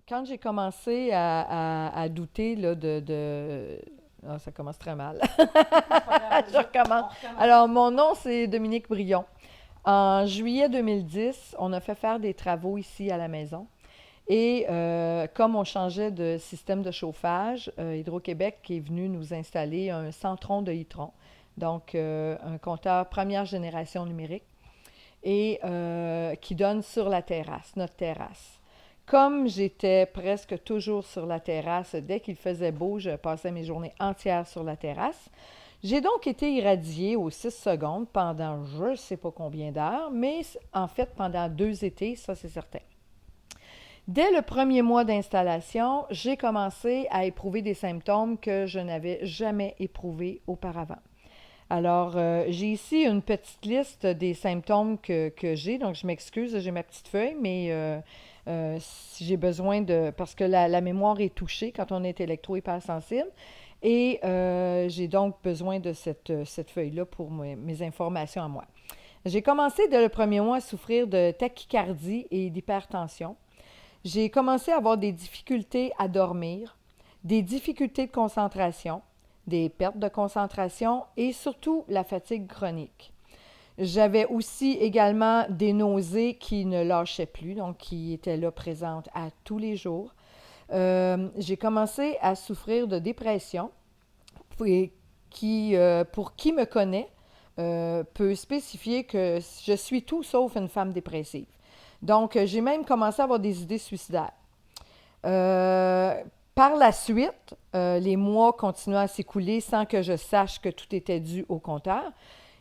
Quand j'ai commencé à douter là, Ah, ça commence très mal. C'est pas grave, Je recommence. on recommence. Alors, mon nom, c'est Dominique Brion. En juillet 2010, on a fait faire des travaux ici à la maison. Et comme on changeait de système de chauffage, Hydro-Québec est venu nous installer un Centron de Hitron, donc un compteur première génération numérique, et qui donne sur la terrasse, notre terrasse. Comme j'étais presque toujours sur la terrasse, dès qu'il faisait beau, je passais mes journées entières sur la terrasse. J'ai donc été irradiée aux 6 secondes pendant je ne sais pas combien d'heures, mais en fait pendant 2 étés, ça c'est certain. Dès le premier mois d'installation, j'ai commencé à éprouver des symptômes que je n'avais jamais éprouvés auparavant. Alors, j'ai ici une petite liste des symptômes que j'ai. Donc, je m'excuse, j'ai ma petite feuille, mais si j'ai besoin de... Parce que la mémoire est touchée quand on est électro-hypersensible. Et j'ai donc besoin de cette feuille-là pour mes informations à moi. J'ai commencé dès le premier mois à souffrir de tachycardie et d'hypertension. J'ai commencé à avoir des difficultés à dormir, des difficultés de concentration, des pertes de concentration et surtout la fatigue chronique. J'avais aussi également des nausées qui ne lâchaient plus, donc qui étaient là présentes à tous les jours. J'ai commencé à souffrir de dépression, pour qui me connaît, peut spécifier que je suis tout sauf une femme dépressive. Donc, j'ai même commencé à avoir des idées suicidaires. Euh, Par la suite, les mois continuant à s'écouler sans que je sache que tout était dû au compteur.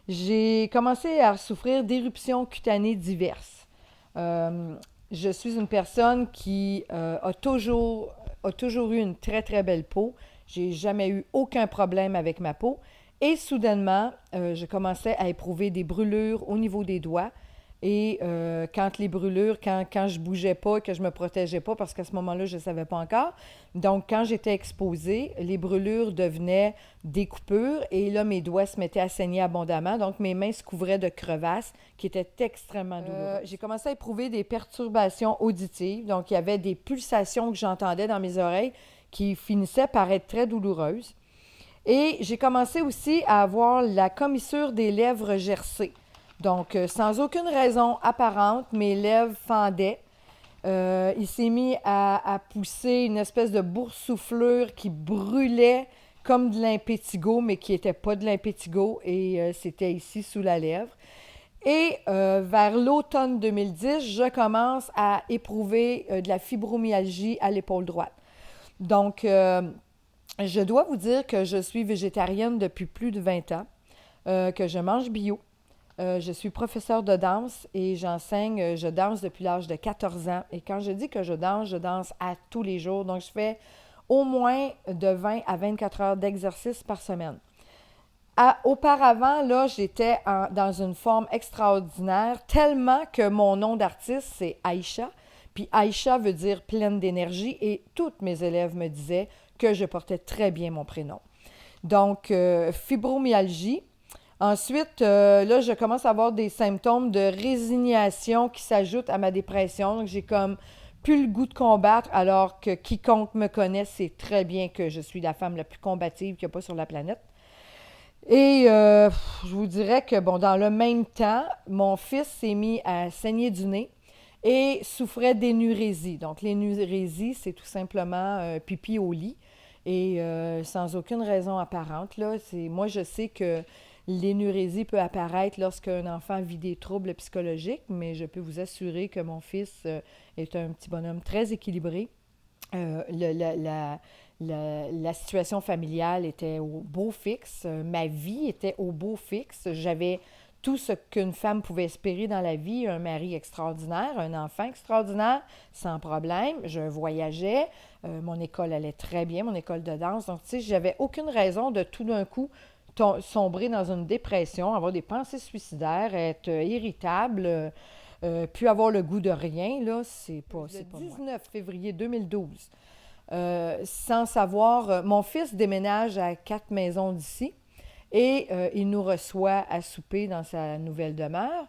J'ai commencé à souffrir d'éruptions cutanées diverses. Euh, je suis une personne qui a toujours eu une très, très belle peau. J'ai jamais eu aucun problème avec ma peau. Et soudainement, je commençais à éprouver des brûlures au niveau des doigts. Et quand les brûlures, quand je bougeais pas, que je me protégeais pas, parce qu'à ce moment-là, je ne savais pas encore. Donc, quand j'étais exposée, les brûlures devenaient des coupures et là, mes doigts se mettaient à saigner abondamment. Donc, mes mains se couvraient de crevasses qui étaient extrêmement douloureuses. J'ai commencé à éprouver des perturbations auditives. Donc, il y avait des pulsations que j'entendais dans mes oreilles qui finissaient par être très douloureuses. Et j'ai commencé aussi à avoir la commissure des lèvres gercées. Donc, sans aucune raison apparente, mes lèvres fendaient. Il s'est mis à pousser une espèce de boursouflure qui brûlait comme de l'impétigo, mais qui n'était pas de l'impétigo, et c'était ici sous la lèvre. Et vers l'automne 2010, je commence à éprouver de la fibromyalgie à l'épaule droite. Donc, je dois vous dire que je suis végétarienne depuis plus de 20 ans, que je mange bio. Je suis professeure de danse et j'enseigne, je danse depuis l'âge de 14 ans. Et quand je dis que je danse à tous les jours. Donc, je fais au moins de 20 à 24 heures d'exercice par semaine. Auparavant, là, dans une forme extraordinaire, tellement que mon nom d'artiste, c'est Aïcha. Puis Aïcha veut dire pleine d'énergie et toutes mes élèves me disaient que je portais très bien mon prénom. Donc, fibromyalgie. Ensuite, là, je commence à avoir des symptômes de résignation qui s'ajoutent à ma dépression. Donc, j'ai comme plus le goût de combattre, alors que quiconque me connaît sait très bien que je suis la femme la plus combative qu'il n'y a pas sur la planète. Et je vous dirais que, bon, dans le même temps, mon fils s'est mis à saigner du nez et souffrait d'énurésie. Donc, l'énurésie, c'est tout simplement pipi au lit et sans aucune raison apparente. Là, moi, je sais que l'énurésie peut apparaître lorsqu'un enfant vit des troubles psychologiques, mais je peux vous assurer que mon fils est un petit bonhomme très équilibré. La situation familiale était au beau fixe. Ma vie était au beau fixe. J'avais tout ce qu'une femme pouvait espérer dans la vie, un mari extraordinaire, un enfant extraordinaire, sans problème. Je voyageais, mon école allait très bien, mon école de danse. Donc, tu sais, j'avais aucune raison de tout d'un coup sombrer dans une dépression, avoir des pensées suicidaires, être irritable, puis avoir le goût de rien, là, c'est pas moi. Le 19 février 2012, sans savoir, mon fils déménage à 4 maisons d'ici et il nous reçoit à souper dans sa nouvelle demeure.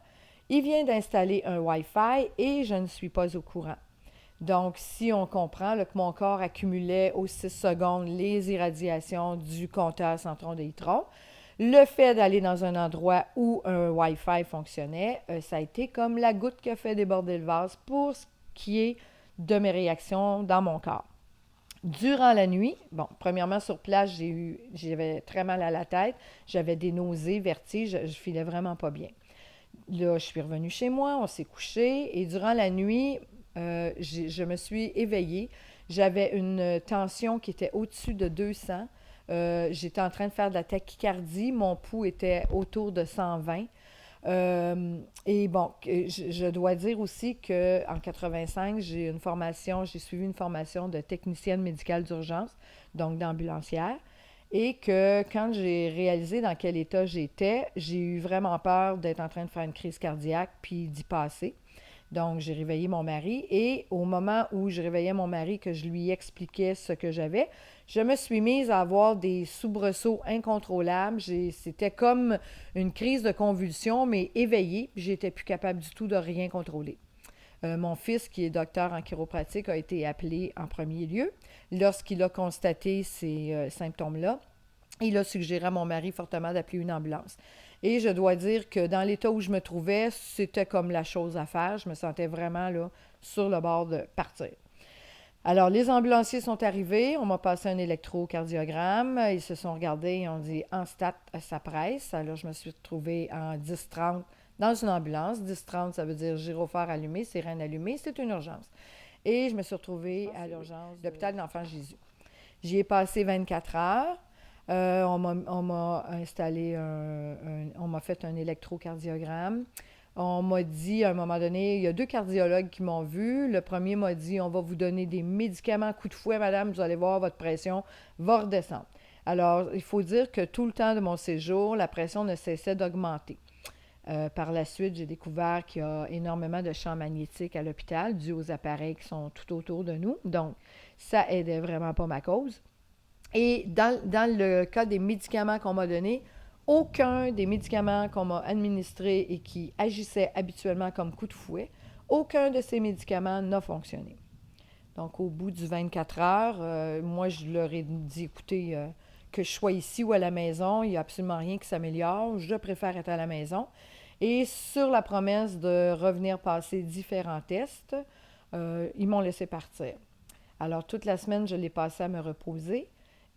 Il vient d'installer un Wi-Fi et je ne suis pas au courant. Donc, si on comprend là, que mon corps accumulait aux 6 secondes les irradiations du compteur centron d'électrons, le fait d'aller dans un endroit où un Wi-Fi fonctionnait, ça a été comme la goutte qui a fait déborder le vase pour ce qui est de mes réactions dans mon corps. Durant la nuit, bon, premièrement, sur place, j'avais très mal à la tête, j'avais des nausées, vertiges, je filais vraiment pas bien. Là, je suis revenue chez moi, on s'est couché, et durant la nuit, je me suis éveillée. J'avais une tension qui était au-dessus de 200. J'étais en train de faire de la tachycardie, mon pouls était autour de 120. Et bon, je dois dire aussi qu'en 85, j'ai suivi une formation de technicienne médicale d'urgence, donc d'ambulancière, et que quand j'ai réalisé dans quel état j'étais, j'ai eu vraiment peur d'être en train de faire une crise cardiaque puis d'y passer. Donc, j'ai réveillé mon mari et au moment où je réveillais mon mari, que je lui expliquais ce que j'avais, je me suis mise à avoir des soubresauts incontrôlables. C'était comme une crise de convulsion, mais éveillée, puis j'étais plus capable du tout de rien contrôler. Mon fils, qui est docteur en chiropratique, a été appelé en premier lieu. Lorsqu'il a constaté ces symptômes-là, il a suggéré à mon mari fortement d'appeler une ambulance. Et je dois dire que dans l'état où je me trouvais, c'était comme la chose à faire. Je me sentais vraiment là, sur le bord de partir. Alors, les ambulanciers sont arrivés, on m'a passé un électrocardiogramme, ils se sont regardés et ont dit en stat, ça presse. Alors, je me suis retrouvée en 10-30 dans une ambulance. 10-30, ça veut dire gyrophare allumé, sirène allumée, c'est une urgence. Et je me suis retrouvée à l'urgence de l'hôpital de l'Enfant Jésus. J'y ai passé 24 heures. On m'a installé on m'a fait un électrocardiogramme. On m'a dit à un moment donné, il y a 2 cardiologues qui m'ont vu. Le premier m'a dit, on va vous donner des médicaments coup de fouet, madame, vous allez voir, votre pression va redescendre. Alors, il faut dire que tout le temps de mon séjour, la pression ne cessait d'augmenter. Par la suite, j'ai découvert qu'il y a énormément de champs magnétiques à l'hôpital dû aux appareils qui sont tout autour de nous. Donc, ça aidait vraiment pas ma cause. Et dans le cas des médicaments qu'on m'a donnés, aucun des médicaments qu'on m'a administrés et qui agissaient habituellement comme coup de fouet, aucun de ces médicaments n'a fonctionné. Donc, au bout du 24 heures, moi, je leur ai dit, écoutez, que je sois ici ou à la maison, il n'y a absolument rien qui s'améliore, je préfère être à la maison. Et sur la promesse de revenir passer différents tests, ils m'ont laissé partir. Alors, toute la semaine, je l'ai passé à me reposer.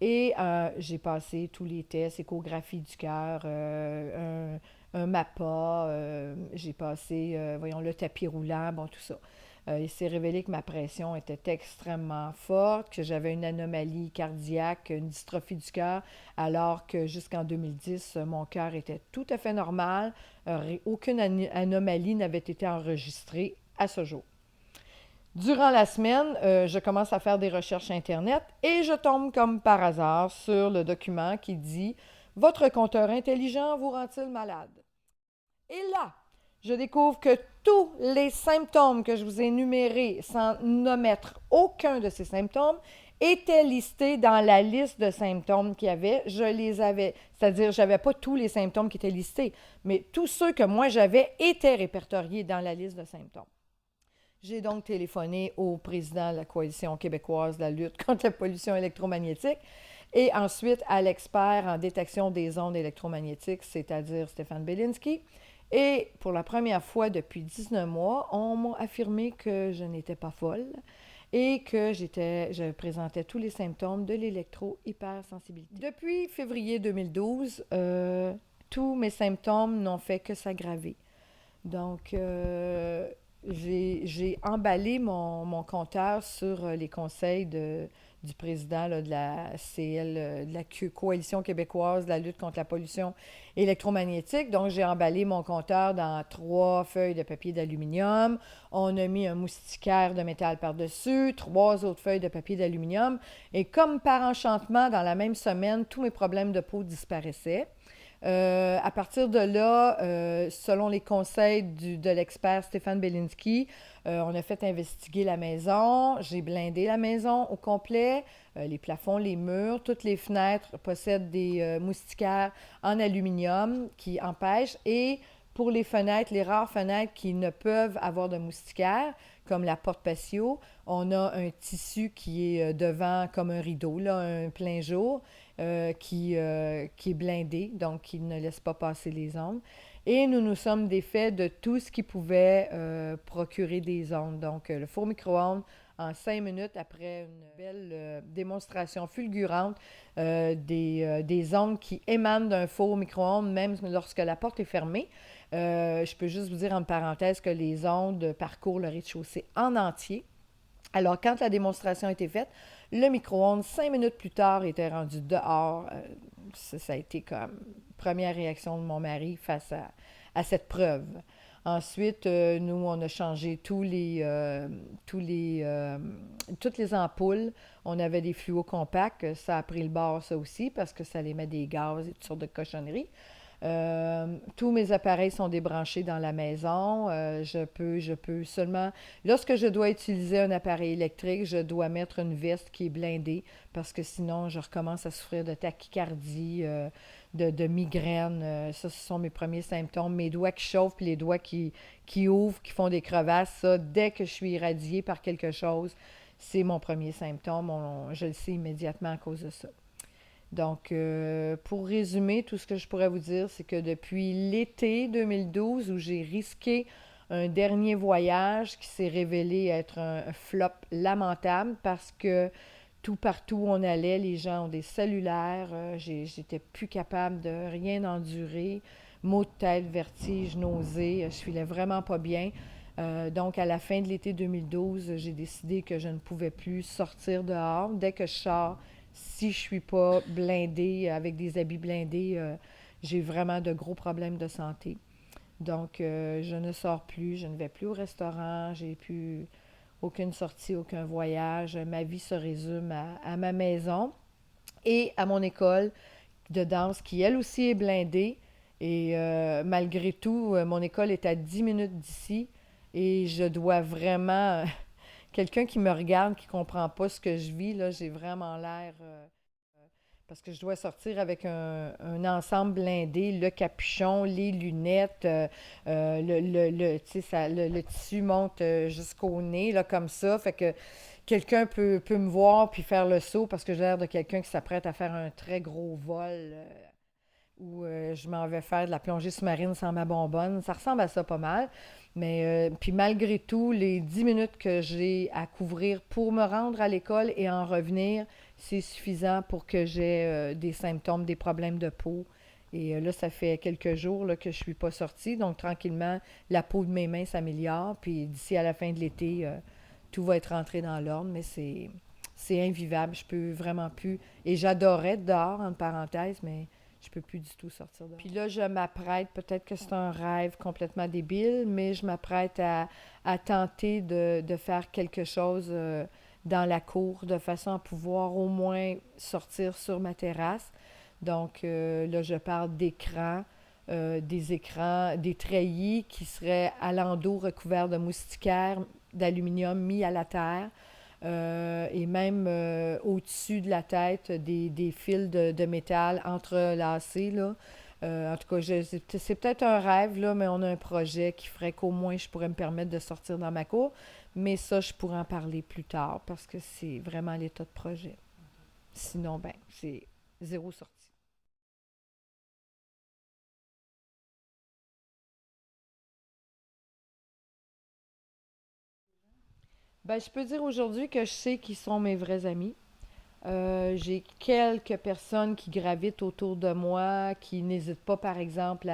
Et j'ai passé tous les tests, échographie du cœur, un MAPA, j'ai passé, le tapis roulant, bon, tout ça. Il s'est révélé que ma pression était extrêmement forte, que j'avais une anomalie cardiaque, une dystrophie du cœur, alors que jusqu'en 2010, mon cœur était tout à fait normal. Aucune anomalie n'avait été enregistrée à ce jour. Durant la semaine, je commence à faire des recherches Internet et je tombe comme par hasard sur le document qui dit « Votre compteur intelligent vous rend-il malade? » Et là, je découvre que tous les symptômes que je vous ai énumérés, sans omettre aucun de ces symptômes, étaient listés dans la liste de symptômes qu'il y avait. Je les avais, c'est-à-dire je n'avais pas tous les symptômes qui étaient listés, mais tous ceux que moi j'avais étaient répertoriés dans la liste de symptômes. J'ai donc téléphoné au président de la Coalition québécoise de la lutte contre la pollution électromagnétique et ensuite à l'expert en détection des ondes électromagnétiques, c'est-à-dire Stéphane Belinsky. Et pour la première fois depuis 19 mois, on m'a affirmé que je n'étais pas folle et que je présentais tous les symptômes de l'électro-hypersensibilité. Depuis février 2012, tous mes symptômes n'ont fait que s'aggraver. Donc, j'ai emballé mon compteur sur les conseils du président là, de la CL, de la Coalition québécoise de la lutte contre la pollution électromagnétique. Donc, j'ai emballé mon compteur dans 3 feuilles de papier d'aluminium. On a mis un moustiquaire de métal par-dessus, 3 autres feuilles de papier d'aluminium. Et comme par enchantement, dans la même semaine, tous mes problèmes de peau disparaissaient. À partir de là, selon les conseils de l'expert Stéphane Belinsky, on a fait investiguer la maison. J'ai blindé la maison au complet. Les plafonds, les murs, toutes les fenêtres possèdent des moustiquaires en aluminium qui empêchent. Et Pour les fenêtres, les rares fenêtres qui ne peuvent avoir de moustiquaire, comme la porte patio, on a un tissu qui est devant comme un rideau, là, un plein jour, qui est blindé, donc qui ne laisse pas passer les ondes. Et nous nous sommes défaits de tout ce qui pouvait procurer des ondes. Donc, le four micro-ondes, en 5 minutes, après une belle démonstration fulgurante des ondes qui émanent d'un four micro-ondes, même lorsque la porte est fermée. Je peux juste vous dire en parenthèse que les ondes parcourent le rez-de-chaussée en entier. Alors, quand la démonstration a été faite, le micro-ondes, 5 minutes plus tard, était rendu dehors. Ça a été comme première réaction de mon mari face à cette preuve. Ensuite, nous, on a changé toutes les ampoules. On avait des fluos compacts. Ça a pris le bord, ça aussi, parce que ça émet des gaz et toutes sortes de cochonneries. Tous mes appareils sont débranchés dans la maison. Je peux seulement... Lorsque je dois utiliser un appareil électrique, je dois mettre une veste qui est blindée parce que sinon, je recommence à souffrir de tachycardie, de migraine. Ça, ce sont mes premiers symptômes. Mes doigts qui chauffent puis les doigts qui ouvrent, qui font des crevasses. Ça, dès que je suis irradiée par quelque chose, c'est mon premier symptôme. Je le sais immédiatement à cause de ça. Donc, pour résumer, tout ce que je pourrais vous dire, c'est que depuis l'été 2012, où j'ai risqué un dernier voyage qui s'est révélé être un flop lamentable parce que tout partout où on allait, les gens ont des cellulaires, j'étais plus capable de rien endurer, maux de tête, vertige, nausées, je filais vraiment pas bien. Donc, à la fin de l'été 2012, j'ai décidé que je ne pouvais plus sortir dehors. Dès que je sors, si je ne suis pas blindée, avec des habits blindés, j'ai vraiment de gros problèmes de santé. Donc, je ne sors plus, je ne vais plus au restaurant, j'ai plus aucune sortie, aucun voyage. Ma vie se résume à ma maison et à mon école de danse qui, elle aussi, est blindée. Et malgré tout, mon école est à 10 minutes d'ici et je dois vraiment... Quelqu'un qui me regarde, qui ne comprend pas ce que je vis, là, j'ai vraiment l'air... parce que je dois sortir avec un ensemble blindé, le capuchon, les lunettes, tu sais, le tissu monte jusqu'au nez, là, comme ça. Fait que quelqu'un peut me voir puis faire le saut parce que j'ai l'air de quelqu'un qui s'apprête à faire un très gros vol où je m'en vais faire de la plongée sous-marine sans ma bonbonne. Ça ressemble à ça pas mal. Mais puis malgré tout, les 10 minutes que j'ai à couvrir pour me rendre à l'école et en revenir, c'est suffisant pour que j'ai des symptômes, des problèmes de peau. Et là, ça fait quelques jours là, que je ne suis pas sortie. Donc, tranquillement, la peau de mes mains s'améliore. Puis d'ici à la fin de l'été, tout va être rentré dans l'ordre. Mais c'est invivable. Je peux vraiment plus. Et j'adorais être dehors, entre parenthèses, mais je peux plus du tout sortir dehors. Puis là, je m'apprête, peut-être que c'est un rêve complètement débile, mais je m'apprête à tenter de faire quelque chose dans la cour de façon à pouvoir au moins sortir sur ma terrasse. Donc là, je parle d'écrans, des écrans, des treillis qui seraient à l'endos recouverts de moustiquaires d'aluminium mis à la terre. Et même au-dessus de la tête, des fils de métal entrelacés, là. En tout cas, c'est peut-être un rêve, là, mais on a un projet qui ferait qu'au moins je pourrais me permettre de sortir dans ma cour. Mais ça, je pourrais en parler plus tard parce que c'est vraiment l'état de projet. Sinon, ben, c'est zéro sortie. Ben, je peux dire aujourd'hui que je sais qui sont mes vrais amis. J'ai quelques personnes qui gravitent autour de moi, qui n'hésitent pas, par exemple,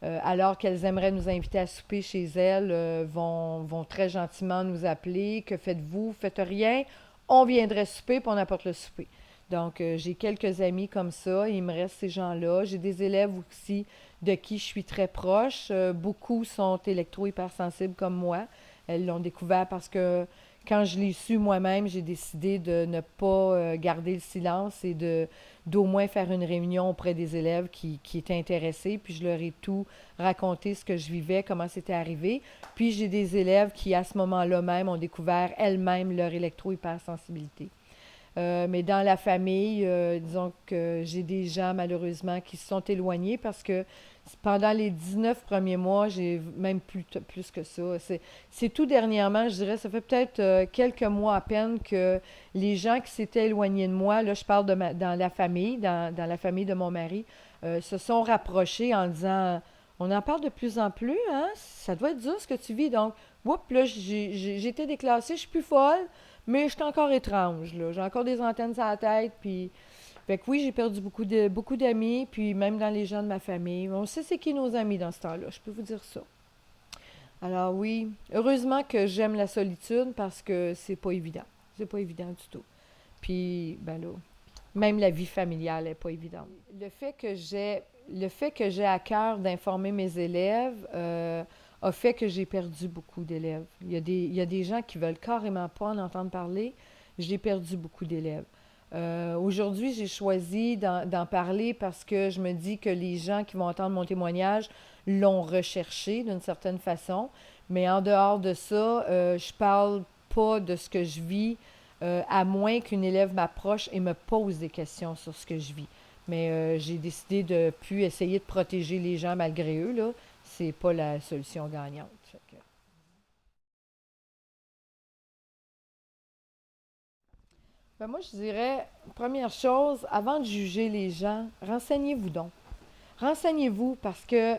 alors qu'elles aimeraient nous inviter à souper chez elles, vont très gentiment nous appeler. Que faites-vous? Faites rien. On viendrait souper, puis on apporte le souper. Donc, j'ai quelques amis comme ça. Il me reste ces gens-là. J'ai des élèves aussi de qui je suis très proche. Beaucoup sont électro-hypersensibles comme moi. Elles l'ont découvert parce que quand je l'ai su moi-même, j'ai décidé de ne pas garder le silence et d'au moins faire une réunion auprès des élèves qui étaient intéressés. Puis je leur ai tout raconté, ce que je vivais, comment c'était arrivé. Puis j'ai des élèves qui, à ce moment-là même, ont découvert elles-mêmes leur électro-hypersensibilité. Mais dans la famille, disons que j'ai des gens malheureusement qui se sont éloignés parce que pendant les 19 premiers mois, j'ai même plus que ça. C'est tout dernièrement, je dirais, ça fait peut-être quelques mois à peine que les gens qui s'étaient éloignés de moi, là je parle dans la famille, dans la famille de mon mari, se sont rapprochés en disant, on en parle de plus en plus, hein? Ça doit être dur ce que tu vis. Donc, oups, là, j'ai été déclassée, je suis plus folle, mais je suis encore étrange, là. J'ai encore des antennes sur la tête, puis... Fait que oui, j'ai perdu beaucoup d'amis, puis même dans les gens de ma famille. On sait c'est qui nos amis dans ce temps-là, je peux vous dire ça. Alors oui, heureusement que j'aime la solitude parce que c'est pas évident. C'est pas évident du tout. Puis, ben là, même la vie familiale est pas évidente. Le fait que j'ai à cœur d'informer mes élèves a fait que j'ai perdu beaucoup d'élèves. Il y a des gens qui veulent carrément pas en entendre parler. J'ai perdu beaucoup d'élèves. Aujourd'hui, j'ai choisi d'en parler parce que je me dis que les gens qui vont entendre mon témoignage l'ont recherché d'une certaine façon. Mais en dehors de ça, je parle pas de ce que je vis, à moins qu'une élève m'approche et me pose des questions sur ce que je vis. Mais j'ai décidé de ne plus essayer de protéger les gens malgré eux, là. C'est pas la solution gagnante. Fait que- Ben moi, je dirais, première chose, avant de juger les gens, renseignez-vous donc. Renseignez-vous parce que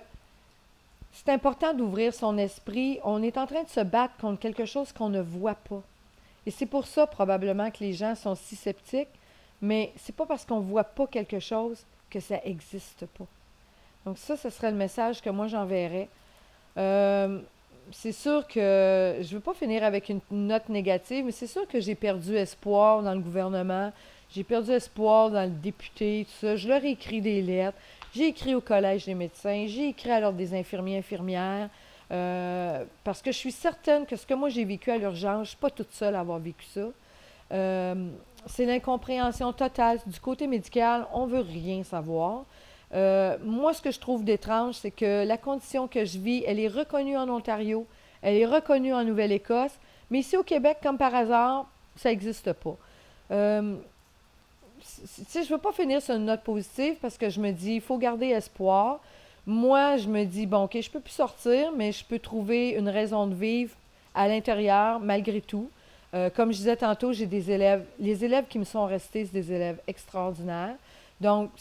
c'est important d'ouvrir son esprit. On est en train de se battre contre quelque chose qu'on ne voit pas. Et c'est pour ça probablement que les gens sont si sceptiques, mais c'est pas parce qu'on ne voit pas quelque chose que ça n'existe pas. Donc ça, ce serait le message que moi j'enverrais. Euh, c'est sûr que je ne veux pas finir avec une note négative, mais c'est sûr que j'ai perdu espoir dans le gouvernement, j'ai perdu espoir dans le député, tout ça. Je leur ai écrit des lettres, j'ai écrit au Collège des médecins, j'ai écrit à l'Ordre des infirmiers et infirmières, parce que je suis certaine que ce que moi j'ai vécu à l'urgence, je ne suis pas toute seule à avoir vécu ça. Euh, c'est l'incompréhension totale. Du côté médical, on ne veut rien savoir. Moi, ce que je trouve d'étrange, c'est que la condition que je vis, elle est reconnue en Ontario, elle est reconnue en Nouvelle-Écosse, mais ici au Québec, comme par hasard, ça n'existe pas. Euh, je ne veux pas finir sur une note positive parce que je me dis, il faut garder espoir. Moi, je me dis, bon, OK, je peux plus sortir, mais je peux trouver une raison de vivre à l'intérieur malgré tout. Comme je disais tantôt, j'ai des élèves. Les élèves qui me sont restés, c'est des élèves extraordinaires. Donc,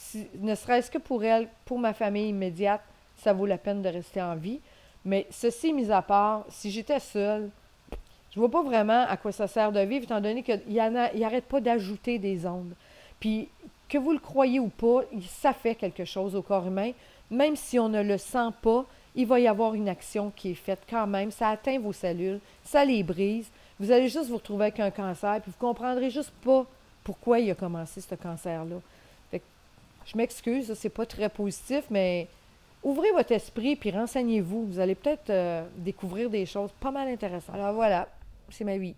ne serait-ce que pour elles, pour ma famille immédiate, ça vaut la peine de rester en vie. Mais ceci mis à part, si j'étais seule, je vois pas vraiment à quoi ça sert de vivre, étant donné qu'il n'arrête pas d'ajouter des ondes. Puis, que vous le croyez ou pas, ça fait quelque chose au corps humain. Même si on ne le sent pas, il va y avoir une action qui est faite quand même. Ça atteint vos cellules, ça les brise. Vous allez juste vous retrouver avec un cancer, puis vous comprendrez juste pas pourquoi il a commencé ce cancer-là. Fait que, je m'excuse, c'est pas très positif, mais ouvrez votre esprit puis renseignez-vous. Vous allez peut-être découvrir des choses pas mal intéressantes. Alors voilà, c'est ma vie.